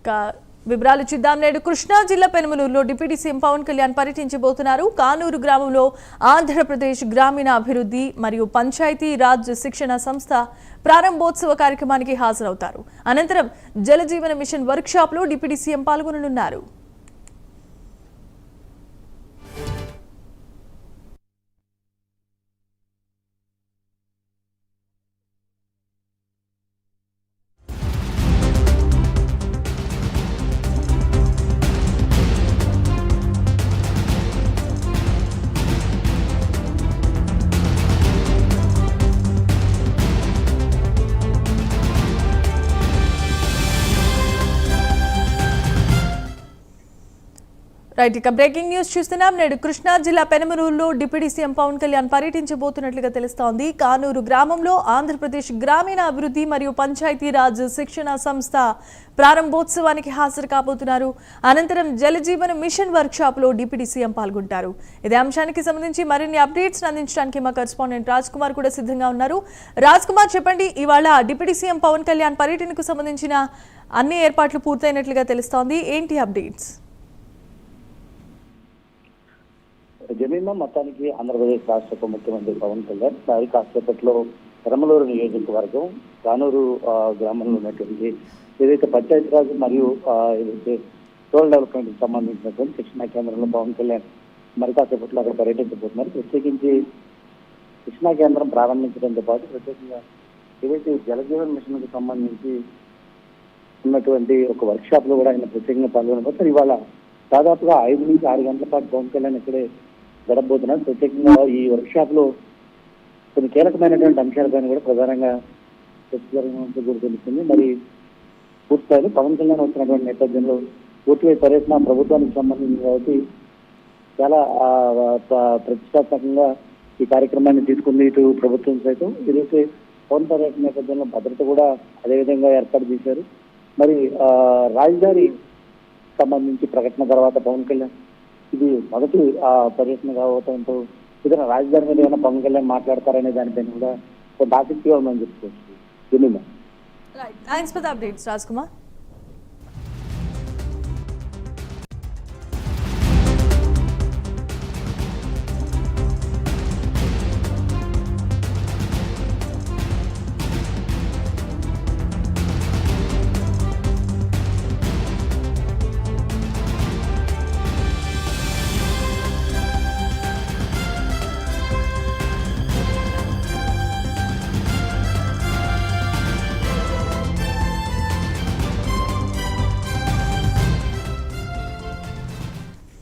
ఇక వివరాలు చూద్దాం. నేడు కృష్ణా జిల్లా పెనుమలూరులో డిప్యూటీ సీఎం పవన్ కళ్యాణ్ పర్యటించబోతున్నారు. కానూరు గ్రామంలో ఆంధ్రప్రదేశ్ గ్రామీణ అభివృద్ధి మరియు పంచాయతీ రాజ్ శిక్షణ సంస్థ ప్రారంభోత్సవ కార్యక్రమానికి హాజరవుతారు. అనంతరం జలజీవన మిషన్ వర్క్ షాప్ లో డిప్యూటీ సీఎం పాల్గొననున్నారు. రైట్, ఇక బ్రేకింగ్ న్యూస్ చూస్తున్నాం. నేడు కృష్ణా జిల్లా పెనుమలూరులో డిప్యూటీ సీఎం పవన్ కళ్యాణ్ పర్యటించబోతున్నట్లుగా తెలుస్తోంది. కానూరు గ్రామంలో ఆంధ్రప్రదేశ్ గ్రామీణ అభివృద్ధి మరియు పంచాయతీ రాజ్ శిక్షణ సంస్థ ప్రారంభోత్సవానికి హాజరు కాబోతున్నారు. అనంతరం జలజీవన మిషన్ వర్క్ షాప్ లో డిప్యూటీ సీఎం పాల్గొంటారు. ఇదే అంశానికి సంబంధించి మరిన్ని అప్డేట్స్ అందించడానికి మా కరెస్పాండెంట్ రాజ్ కుమార్ కూడా సిద్ధంగా ఉన్నారు. రాజ్ కుమార్, చెప్పండి, ఇవాళ డిప్యూటీ సీఎం పవన్ కళ్యాణ్ పర్యటనకు సంబంధించిన అన్ని ఏర్పాట్లు పూర్తయినట్లుగా తెలుస్తోంది. ఏంటి అప్డేట్స్? జమీమా మొత్తానికి ఆంధ్రప్రదేశ్ రాష్ట్ర ఉప ముఖ్యమంత్రి పవన్ కళ్యాణ్ వారి కాసేపట్లో పెనమలూరు నియోజకవర్గం కానూరు గ్రామంలో ఉన్నటువంటి ఏదైతే పంచాయతీరాజ్ మరియు ఏదైతే రూరల్ డెవలప్మెంట్ కి సంబంధించినటువంటి శిక్షణా కేంద్రంలో పవన్ కళ్యాణ్ మరి కాసేపట్లో అక్కడ పర్యటించబోతున్నారు. ప్రత్యేకించి శిక్షణా కేంద్రం ప్రారంభించడంతో పాటు ప్రత్యేకంగా ఏదైతే జలజీవన్ మిషన్ కు సంబంధించి ఉన్నటువంటి ఒక వర్క్ షాప్ లో కూడా ఆయన ప్రత్యేకంగా పాల్గొనబోతారు. ఇవాళ దాదాపుగా 5 నుంచి 6 గంటల పాటు పవన్ కళ్యాణ్ ఇక్కడే గడపబోతున్నారు. ప్రత్యేకంగా ఈ వర్క్ షాప్ లో కొన్ని కీలకమైనటువంటి అంశాలపైన కూడా ప్రధానంగా చర్చ జరిగినట్టు కూడా తెలుస్తుంది. మరి పూర్తిస్థాయిలో పవన్ కళ్యాణ్ వచ్చినటువంటి నేపథ్యంలో పూర్తిగా పర్యటన ప్రభుత్వానికి సంబంధించి కాబట్టి చాలా ప్రతిష్టాత్మకంగా ఈ కార్యక్రమాన్ని తీసుకుంది ఇటు ప్రభుత్వం సైతం. ఇదైతే పవన్ పర్యటన నేపథ్యంలో భద్రత కూడా అదేవిధంగా ఏర్పాటు చేశారు. మరి రాజధాని సంబంధించి ప్రకటన తర్వాత పవన్ కళ్యాణ్ ఇది మొదటి పర్యటన కావడంతో ఇతర రాజధాని మీద ఏమైనా పవన్ కళ్యాణ్ మాట్లాడతారనే దానిపైన కూడా కొంత ఆసక్తిగా ఉందని చెప్పుకోవచ్చు. Thanks for the updates Raj Kumar.